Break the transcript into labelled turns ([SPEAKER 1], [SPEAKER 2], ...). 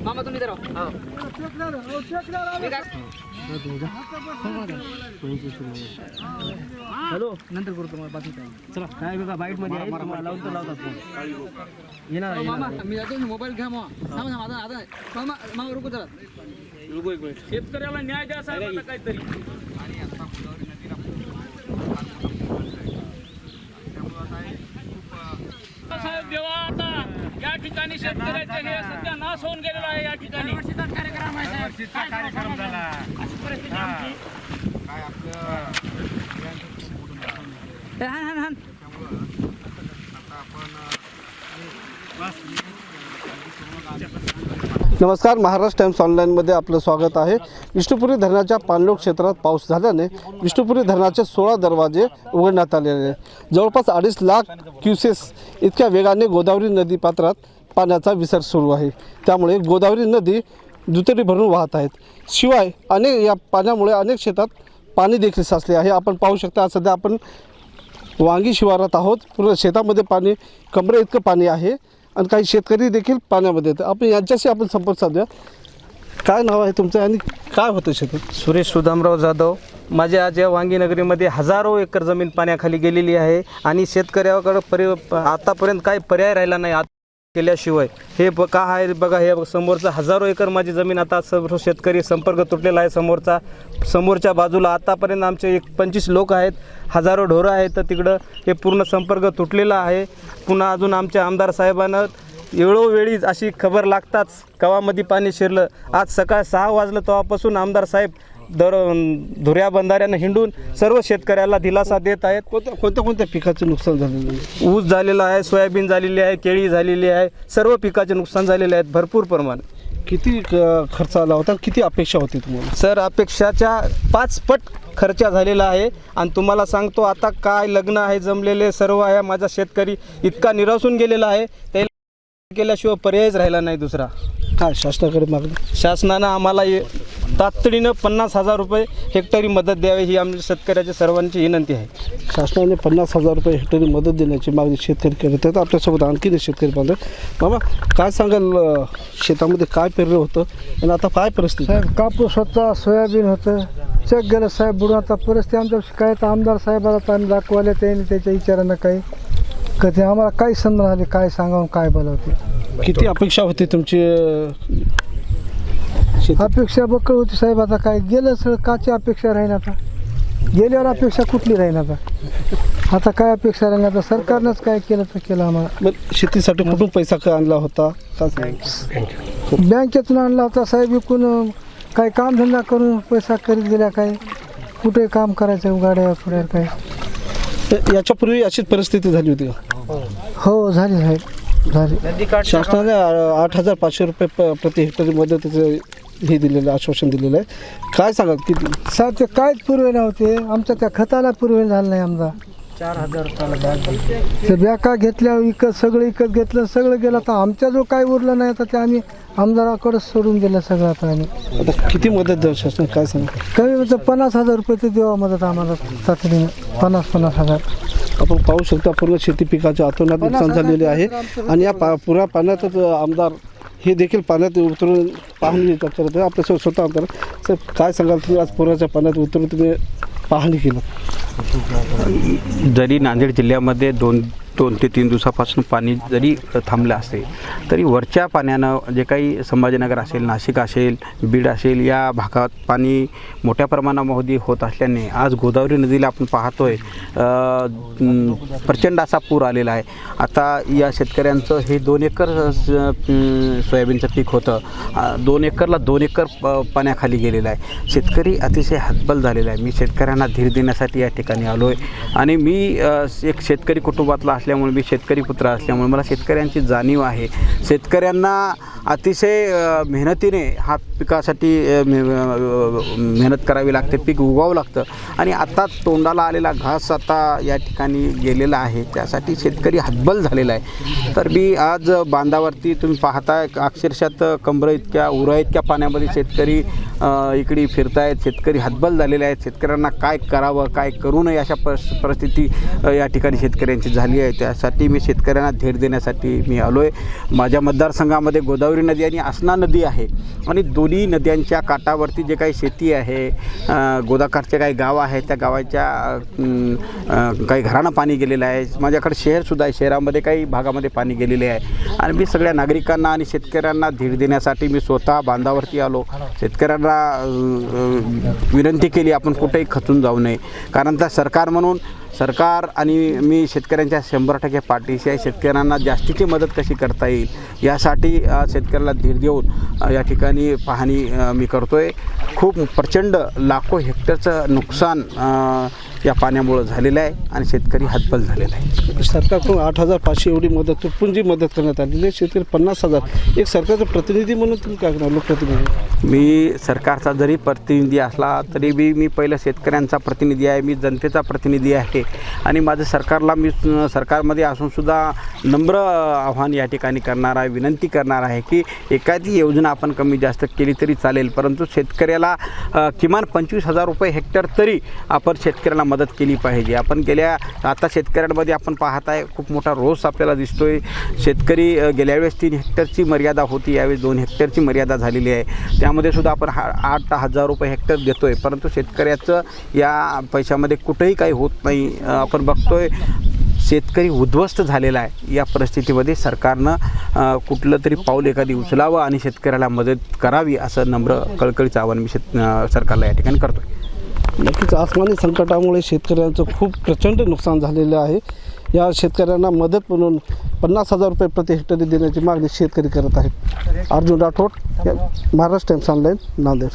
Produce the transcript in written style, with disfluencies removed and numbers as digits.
[SPEAKER 1] मामा तुम्ही जरा हॅलो नंतर करू तुम्हाला बाकी काय चला काय बघा बाईट मध्ये आहे तुम्हाला लावून तर लावतात फोन येणार मामा मी जातो मोबाईल घ्या मामा थांबा थांबा आता मामा मामा रुको जरा रुको एक मिनिट शेतकऱ्याला न्याय द्या साहेब आता काहीतरी आणि आता गोदावरी नदीला साहेब देवा आता या ठिकाणी शेतकऱ्याचे हे सध्या नाश होऊन गेलेला आहे या ठिकाणी कार्यक्रम आहे कार्यक्रम झाला अशी परिस्थिती आमची काय आपलं
[SPEAKER 2] नमस्कार, महाराष्ट्र टाइम्स ऑनलाईनमध्ये आपलं स्वागत आहे। विष्णुपुरी धरणाच्या पाणलोट क्षेत्रात पाऊस झाल्याने विष्णुपुरी धरणाचे 16 दरवाजे उघडण्यात आलेले आहे। जवळपास 2.5 लाख क्युसेस इतक्या वेगाने गोदावरी नदी पात्रात पाण्याचा विसर्ग सुरू आहे। त्यामुळे गोदावरी नदी दुतडी भरून वाहत आहेत। शिवाय या पाण्यामुळे अनेक शेतात पाणी देखील साचले आहे। आपण पाहू शकता सध्या आपण वांगी शिवारात आहोत। पूर्ण शेतामध्ये पाणी कमरे इतकं पाणी आहे आणि काही शेतकरी देखील पाण्यामध्ये आहेत। आपण यांच्याशी आपण संपर्क साधूया। काय नाव आहे तुमचं आणि काय होतं शेतात?
[SPEAKER 3] सुरेश सुदामराव जाधव। माझ्या आज या वांगीनगरीमध्ये हजारो एकर जमीन पाण्याखाली गेलेली आहे आणि शेतकऱ्याकडे आतापर्यंत काही पर्याय राहिला नाही केल्याशिवाय। हे का आहे बघा, हे समोरचा हजारो एकर माझी जमीन आता सर्व शेतकरी संपर्क तुटलेला आहे। समोरच्या बाजूला आतापर्यंत आमचे 25 लोक आहेत, हजारो ढोरं आहेत, तर तिकडं हे पूर्ण संपर्क तुटलेला आहे। पुन्हा अजून आमच्या आमदार साहेबांना वेळोवेळी अशी खबर लागताच गावामध्ये पाणी शिरलं। आज सकाळ 6 वाजलं तेव्हापासून आमदार साहेब धुऱ्या बंधाऱ्यानं हिंडून सर्व शेतकऱ्याला दिलासा देत आहेत।
[SPEAKER 2] कोणत्या पिकाचं नुकसान झालेलं आहे?
[SPEAKER 3] ऊस झालेला आहे, सोयाबीन झालेली आहे, केळी झालेली आहे, सर्व पिकाचे नुकसान झालेले आहेत भरपूर प्रमाणात।
[SPEAKER 2] किती खर्च आला होता, किती अपेक्षा होती तुम्हाला?
[SPEAKER 3] सर, अपेक्षाच्या 5 पट खर्च झालेला आहे। आणि तुम्हाला सांगतो आता काय लग्न आहे जमलेले सर्व आहे, माझा शेतकरी इतका निराशून गेलेला आहे, त्याला केल्याशिवाय पर्यायच राहिला नाही दुसरा।
[SPEAKER 2] काय शासनाकडे मागणी?
[SPEAKER 3] शासनानं आम्हाला तातडीनं 50,000 रुपये हेक्टरी मदत द्यावी ही आमच्या शेतकऱ्याच्या सर्वांची विनंती आहे।
[SPEAKER 2] शासनाने 50,000 रुपये हेक्टरी मदत देण्याची मागणी शेतकरी करत आहेत। आपल्यासोबत आणखीन शेतकरी बांधव मामा, काय सांगाल, शेतामध्ये काय पेरलं होतं आणि आता काय परिस्थिती?
[SPEAKER 4] साहेब, कापूस होता, सोयाबीन होतं, चक गेलं साहेब बुडून। आता परिस्थिती आमच्या शिकायत आमदार साहेबाला आम्ही दाखवले, त्यांनी त्याच्या विचारानं काही कधी आम्हाला काही समज आले, काय सांगावं काय बोलावते।
[SPEAKER 2] किती अपेक्षा होती तुमची?
[SPEAKER 4] अपेक्षा बक्कळ होती साहेब। आता काय गेलं सगळं, काची अपेक्षा राहीन आता, गेल्यावर अपेक्षा कुठली राहीन आता काय अपेक्षा राहीन? आता सरकारनंच काय केलं तर केलं आम्हाला।
[SPEAKER 2] शेतीसाठी कुठून पैसा आणला होता?
[SPEAKER 4] बँकेतून आणला होता साहेब, विकून काही कामधंदा करून पैसा करीत गेल्या, काय कुठे काम करायचं गाड्या पुढे काय।
[SPEAKER 2] याच्यापूर्वी अशीच परिस्थिती झाली होती का?
[SPEAKER 4] हो झाली साहेब, झाली।
[SPEAKER 2] शासनाने 8,500 रुपये प्रति हेक्टरी मदतीचं हे दिलेलं आश्वासन दिलेलं आहे। काय सांगाल किती?
[SPEAKER 4] साहेब, ते काहीच पुरवे नव्हते आमच्या, त्या खताला पुरवे झालं नाही आमचा।
[SPEAKER 1] 4,000 रुपयाला
[SPEAKER 4] ते बॅका घेतल्या, सगळं विकत घेतलं, सगळं गेलं। आता आमच्या जो काही उरलं नाही तर ते आम्ही आमदाराकडेच सोडून दिलं सगळं। आता आम्ही
[SPEAKER 2] आता किती मदत द्यावं शासन, काय सांगा?
[SPEAKER 4] कमी म्हणजे 50,000 रुपये ते द्यावं मदत आम्हाला तातडीनं, 50,000।
[SPEAKER 2] आपण पाहू शकता पूर्ण शेती पिकाचे अतोनात नुकसान झालेले आहे आणि या पुऱ्या पाण्यातच आमदार हे देखील पाण्यात उतरून पाहणी करत आहे। आपल्यासोबत स्वतः आमदार साहेब, काय सांगाल तुम्ही? आज पुराच्या पाण्यात उतरून तुम्ही पाहणी केलं।
[SPEAKER 5] जरी नांदेड जिल्ह्यामध्ये 2 ते 3 दिवसापासून पाणी जरी थांबलं असेल तरी वरच्या पाण्यानं जे काही संभाजीनगर असेल, नाशिक असेल, बीड असेल या भागात पाणी मोठ्या प्रमाणामध्ये होत असल्याने आज गोदावरी नदीला आपण पाहतोय प्रचंड असा पूर आलेला आहे। आता या शेतकऱ्यांचं हे 2 एकर सोयाबीनचं पीक होतं, 2 एकरला 2 एकर पाण्याखाली गेलेलं आहे। शेतकरी अतिशय हतबल झालेला आहे। मी शेतकऱ्यांना धीर देण्यासाठी या ठिकाणी आलो आहे आणि मी एक शेतकरी कुटुंबातला असल्यामुळे, मी शेतकरी पुत्र असल्यामुळे मला शेतकऱ्यांची जाणीव आहे। शेतकऱ्यांना अतिशय मेहनतीने हा पिकासाठी मेहनत करावी लागते, पीक उगवावं लागतं आणि आता तोंडाला आलेला घास आता या ठिकाणी गेलेला आहे, त्यासाठी शेतकरी हतबल झालेला आहे। तर मी आज बांधावरती तुम्ही पाहताय अक्षरशः कमरे इतक्या उरा इतक्या पाण्यामध्ये शेतकरी इकडे फिरतायत, शेतकरी हतबल झालेले आहेत. शेतकऱ्यांना काय करावं काय करू नये अशा परिस्थिती या ठिकाणी शेतकऱ्यांची झाली आहे. त्यासाठी मी शेतकऱ्यांना धीर देण्यासाठी मी आलो आहे. माझ्या मतदारसंघामध्ये गोदावरी नदी आणि आसना नदी आहे आणि दोन्ही नद्यांच्या काठावरती जे काही शेती आहे, गोदाकाठचे काही गाव आहे, त्या गावाच्या काही घरांना पाणी गेलेलं आहे. माझ्याकडे शहरसुद्धा आहे, शहरामध्ये काही भागामध्ये पाणी गेलेले आहे आणि मी सगळ्या नागरिकांना आणि शेतकऱ्यांना धीर देण्यासाठी मी स्वतः बांधावरती आलो. शेतकऱ्यांना विनंती केली आपण कुठेही खचून जाऊ नये, कारण त्या सरकार म्हणून सरकार आणि मी शेतकऱ्यांच्या 100% पाठीशी आहे. शेतकऱ्यांना जास्तीची मदत कशी करता येईल यासाठी शेतकऱ्याला धीर देऊन या ठिकाणी पाहणी मी करतो आहे. खूप प्रचंड लाखो हेक्टरचं नुकसान या पाण्यामुळं झालेलं आहे आणि शेतकरी हतबल झालेला आहे.
[SPEAKER 2] सरकारकडून 8,500 एवढी मदत, तुटपुंजी मदत करण्यात आलेली आहे. शेतकरी 50,000. एक सरकारचा प्रतिनिधी म्हणून तुम्ही काय करणार, लोकप्रतिनिधी?
[SPEAKER 5] मी सरकारचा जरी प्रतिनिधी असला तरी मी पहिलं शेतकऱ्यांचा प्रतिनिधी आहे, मी जनतेचा प्रतिनिधी आहे आणि माझं सरकारला मी सरकारमध्ये असूनसुद्धा नम्र आव्हान या ठिकाणी करणार आहे, विनंती करणार आहे की एखादी योजना आपण कमी जास्त केली तरी चालेल, परंतु शेतकऱ्याला किमान 25,000 रुपये हेक्टर तरी आपण शेतकऱ्याला मदत केली पाहिजे. आपण आता शेतकऱ्यांमध्ये आपण पाहत आहे खूप मोठा रोष आपल्याला दिसतोय. शेतकरी गेल्या वेळेस 3 हेक्टरची मर्यादा होती, यावेळेस 2 हेक्टरची मर्यादा झालेली आहे. त्यामध्ये सुद्धा आपण 8,000 रुपये हेक्टर देतोय, परंतु शेतकऱ्याचं या पैशामध्ये कुठेही काही होत नाही. आपण बघतोय शेतकरी उद्ध्वस्त झालेला आहे. या परिस्थितीमध्ये सरकारनं कुठलं तरी पाऊल एखादी उचलावं आणि शेतकऱ्याला मदत करावी असं नम्र कळकळीचं आवाहन मी सरकारला या ठिकाणी करतो आहे.
[SPEAKER 2] नक्कीच आसमानी संकटामुळे शेतकऱ्यांचं खूप प्रचंड नुकसान झालेलं आहे. या शेतकऱ्यांना मदत म्हणून 50,000 रुपये प्रति हेक्टरी देण्याची मागणी शेतकरी करत आहेत. Arjun Rathod, Maharashtra Times online, Nanded.